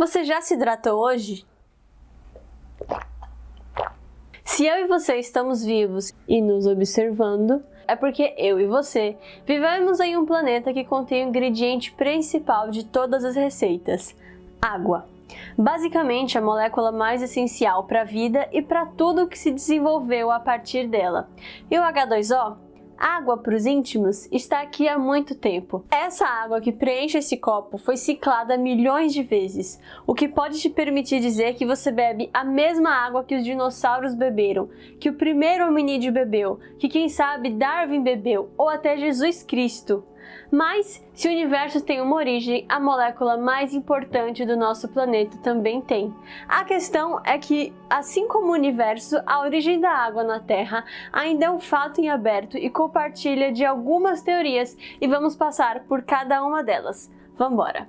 Você já se hidratou hoje? Se eu e você estamos vivos e nos observando, é porque eu e você vivemos em um planeta que contém o ingrediente principal de todas as receitas: água. Basicamente, a molécula mais essencial para a vida e para tudo que se desenvolveu a partir dela. E o H2O? Água para os íntimos está aqui há muito tempo. Essa água que preenche esse copo foi ciclada milhões de vezes, o que pode te permitir dizer que você bebe a mesma água que os dinossauros beberam, que o primeiro hominídeo bebeu, que quem sabe Darwin bebeu, ou até Jesus Cristo. Mas, se o universo tem uma origem, a molécula mais importante do nosso planeta também tem. A questão é que, assim como o universo, a origem da água na Terra ainda é um fato em aberto e compartilha de algumas teorias, e vamos passar por cada uma delas. Vambora!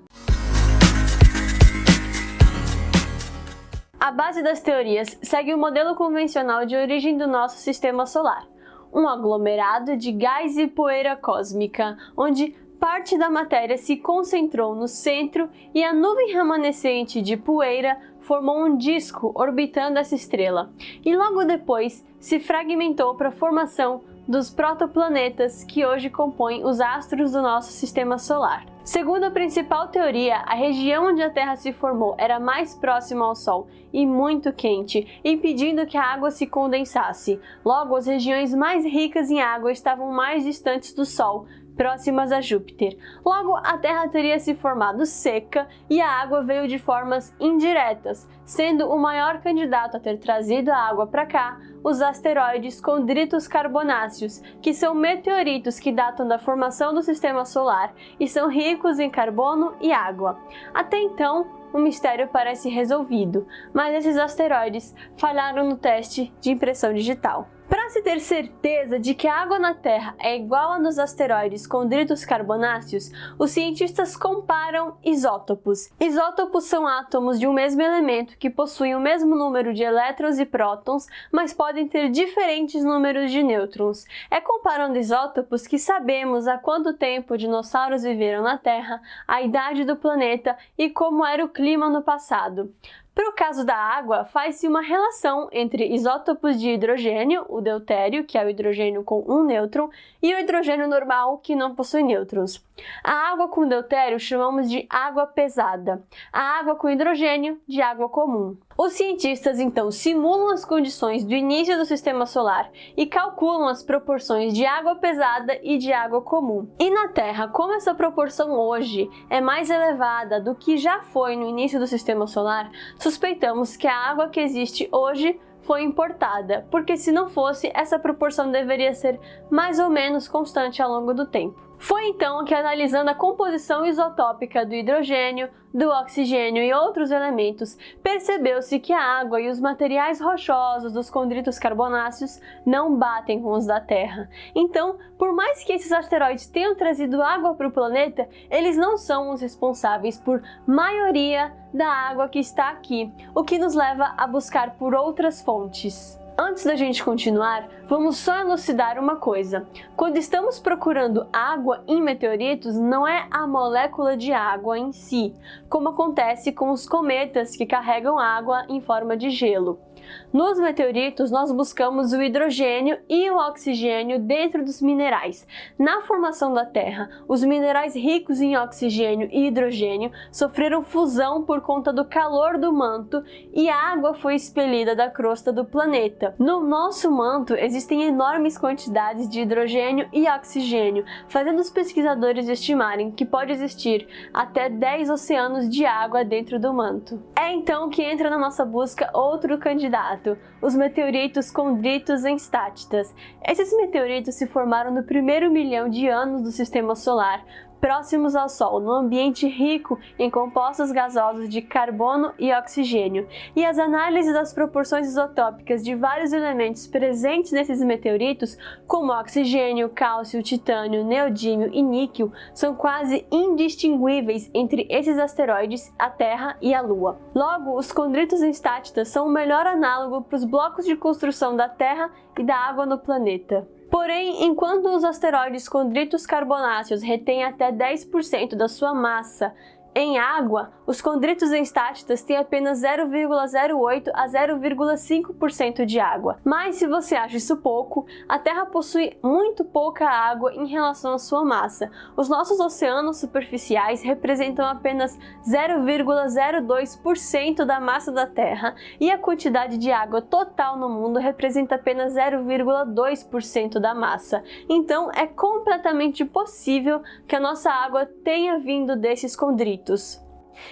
A base das teorias segue o modelo convencional de origem do nosso sistema solar. Um aglomerado de gás e poeira cósmica, onde parte da matéria se concentrou no centro e a nuvem remanescente de poeira formou um disco orbitando essa estrela, e logo depois se fragmentou para a formação dos protoplanetas que hoje compõem os astros do nosso sistema solar. Segundo a principal teoria, a região onde a Terra se formou era mais próxima ao Sol e muito quente, impedindo que a água se condensasse. Logo, as regiões mais ricas em água estavam mais distantes do Sol, próximas a Júpiter. Logo, a Terra teria se formado seca e a água veio de formas indiretas, sendo o maior candidato a ter trazido a água para cá os asteroides condritos carbonáceos, que são meteoritos que datam da formação do sistema solar e são ricos em carbono e água. Até então, o mistério parece resolvido, mas esses asteroides falharam no teste de impressão digital. Para se ter certeza de que a água na Terra é igual a nos asteroides condritos carbonáceos, os cientistas comparam isótopos. Isótopos são átomos de um mesmo elemento que possuem o mesmo número de elétrons e prótons, mas podem ter diferentes números de nêutrons. É comparando isótopos que sabemos há quanto tempo dinossauros viveram na Terra, a idade do planeta e como era o clima no passado. Para o caso da água, faz-se uma relação entre isótopos de hidrogênio, o deutério, que é o hidrogênio com um nêutron, e o hidrogênio normal, que não possui nêutrons. A água com deutério chamamos de água pesada, a água com hidrogênio de água comum. Os cientistas então simulam as condições do início do sistema solar e calculam as proporções de água pesada e de água comum. E na Terra, como essa proporção hoje é mais elevada do que já foi no início do sistema solar, suspeitamos que a água que existe hoje foi importada, porque se não fosse, essa proporção deveria ser mais ou menos constante ao longo do tempo. Foi então que, analisando a composição isotópica do hidrogênio, do oxigênio e outros elementos, percebeu-se que a água e os materiais rochosos dos condritos carbonáceos não batem com os da Terra. Então, por mais que esses asteroides tenham trazido água para o planeta, eles não são os responsáveis por maioria da água que está aqui, o que nos leva a buscar por outras fontes. Antes da gente continuar, vamos só elucidar uma coisa. Quando estamos procurando água em meteoritos, não é a molécula de água em si, como acontece com os cometas que carregam água em forma de gelo. Nos meteoritos, nós buscamos o hidrogênio e o oxigênio dentro dos minerais. Na formação da Terra, os minerais ricos em oxigênio e hidrogênio sofreram fusão por conta do calor do manto e a água foi expelida da crosta do planeta. No nosso manto existem enormes quantidades de hidrogênio e oxigênio, fazendo os pesquisadores estimarem que pode existir até 10 oceanos de água dentro do manto. É então que entra na nossa busca outro candidato, os meteoritos condritos estáticos. Esses meteoritos se formaram no primeiro milhão de anos do sistema solar, próximos ao Sol, num ambiente rico em compostos gasosos de carbono e oxigênio, e as análises das proporções isotópicas de vários elementos presentes nesses meteoritos, como oxigênio, cálcio, titânio, neodímio e níquel, são quase indistinguíveis entre esses asteroides, a Terra e a Lua. Logo, os condritos estáticos são o melhor análogo para os blocos de construção da Terra e da água no planeta. Porém, enquanto os asteroides condritos carbonáceos retêm até 10% da sua massa em água, os os condritos estáticos têm apenas 0,08 a 0,5% de água. Mas se você acha isso pouco, a Terra possui muito pouca água em relação à sua massa. Os nossos oceanos superficiais representam apenas 0,02% da massa da Terra e a quantidade de água total no mundo representa apenas 0,2% da massa. Então é completamente possível que a nossa água tenha vindo desses condritos.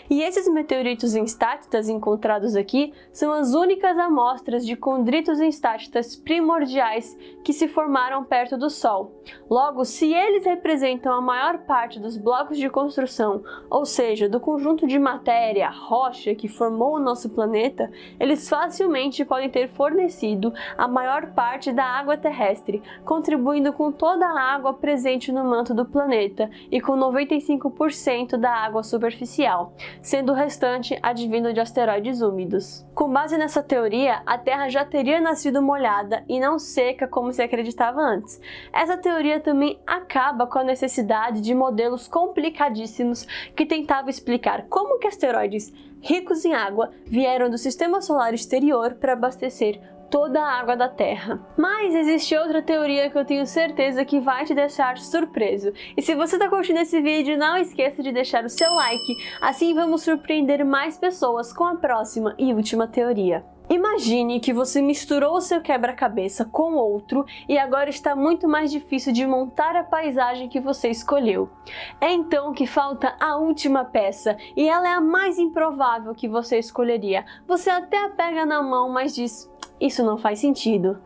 E esses meteoritos instáticos encontrados aqui são as únicas amostras de condritos instáticos primordiais que se formaram perto do Sol. Logo, se eles representam a maior parte dos blocos de construção, ou seja, do conjunto de matéria, rocha que formou o nosso planeta, eles facilmente podem ter fornecido a maior parte da água terrestre, contribuindo com toda a água presente no manto do planeta e com 95% da água superficial, sendo o restante advindo de asteroides úmidos. Com base nessa teoria, a Terra já teria nascido molhada e não seca como se acreditava antes. Essa teoria também acaba com a necessidade de modelos complicadíssimos que tentavam explicar como que asteroides ricos em água vieram do sistema solar exterior para abastecer toda a água da Terra. Mas existe outra teoria que eu tenho certeza que vai te deixar surpreso. E se você está curtindo esse vídeo, não esqueça de deixar o seu like, assim vamos surpreender mais pessoas com a próxima e última teoria. Imagine que você misturou o seu quebra-cabeça com outro e agora está muito mais difícil de montar a paisagem que você escolheu. É então que falta a última peça e ela é a mais improvável que você escolheria. Você até a pega na mão, mas diz: isso não faz sentido.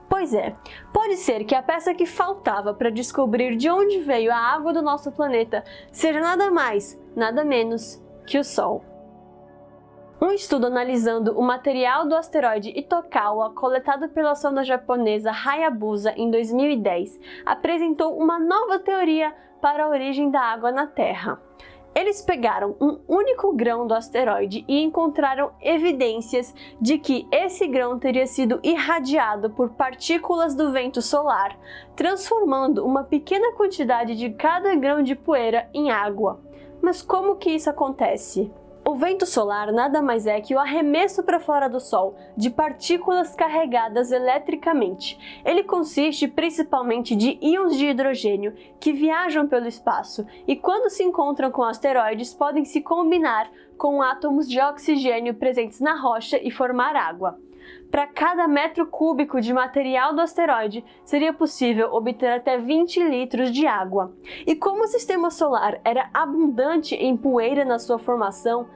Pois é, pode ser que a peça que faltava para descobrir de onde veio a água do nosso planeta seja nada mais, nada menos que o Sol. Um estudo analisando o material do asteroide Itokawa, coletado pela sonda japonesa Hayabusa em 2010, apresentou uma nova teoria para a origem da água na Terra. Eles pegaram um único grão do asteroide e encontraram evidências de que esse grão teria sido irradiado por partículas do vento solar, transformando uma pequena quantidade de cada grão de poeira em água. Mas como que isso acontece? O vento solar nada mais é que o arremesso para fora do Sol de partículas carregadas eletricamente. Ele consiste principalmente de íons de hidrogênio que viajam pelo espaço e, quando se encontram com asteroides, podem se combinar com átomos de oxigênio presentes na rocha e formar água. Para cada metro cúbico de material do asteroide, seria possível obter até 20 litros de água. E como o sistema solar era abundante em poeira na sua formação,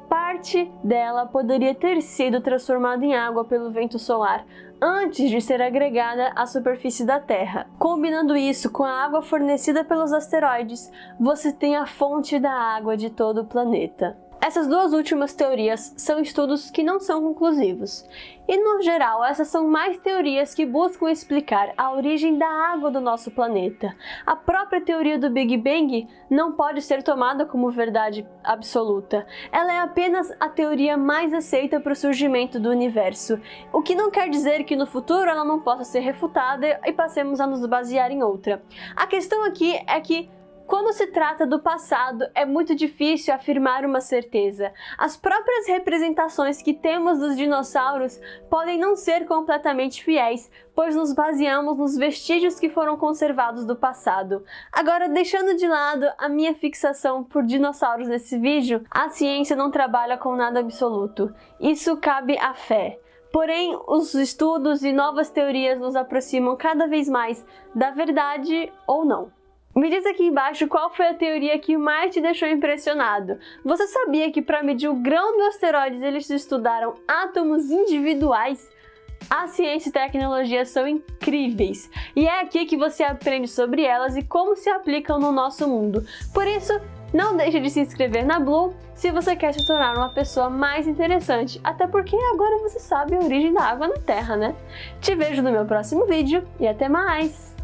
parte dela poderia ter sido transformada em água pelo vento solar antes de ser agregada à superfície da Terra. Combinando isso com a água fornecida pelos asteroides, você tem a fonte da água de todo o planeta. Essas duas últimas teorias são estudos que não são conclusivos. E, no geral, essas são mais teorias que buscam explicar a origem da água do nosso planeta. A própria teoria do Big Bang não pode ser tomada como verdade absoluta. Ela é apenas a teoria mais aceita para o surgimento do universo, o que não quer dizer que no futuro ela não possa ser refutada e passemos a nos basear em outra. A questão aqui é que, quando se trata do passado, é muito difícil afirmar uma certeza. As próprias representações que temos dos dinossauros podem não ser completamente fiéis, pois nos baseamos nos vestígios que foram conservados do passado. Agora, deixando de lado a minha fixação por dinossauros nesse vídeo, a ciência não trabalha com nada absoluto. Isso cabe à fé. Porém, os estudos e novas teorias nos aproximam cada vez mais da verdade ou não. Me diz aqui embaixo qual foi a teoria que mais te deixou impressionado. Você sabia que para medir o grão do asteroide eles estudaram átomos individuais? A ciência e tecnologia são incríveis e é aqui que você aprende sobre elas e como se aplicam no nosso mundo. Por isso, não deixe de se inscrever na Blue se você quer se tornar uma pessoa mais interessante, até porque agora você sabe a origem da água na Terra, né? Te vejo no meu próximo vídeo e até mais!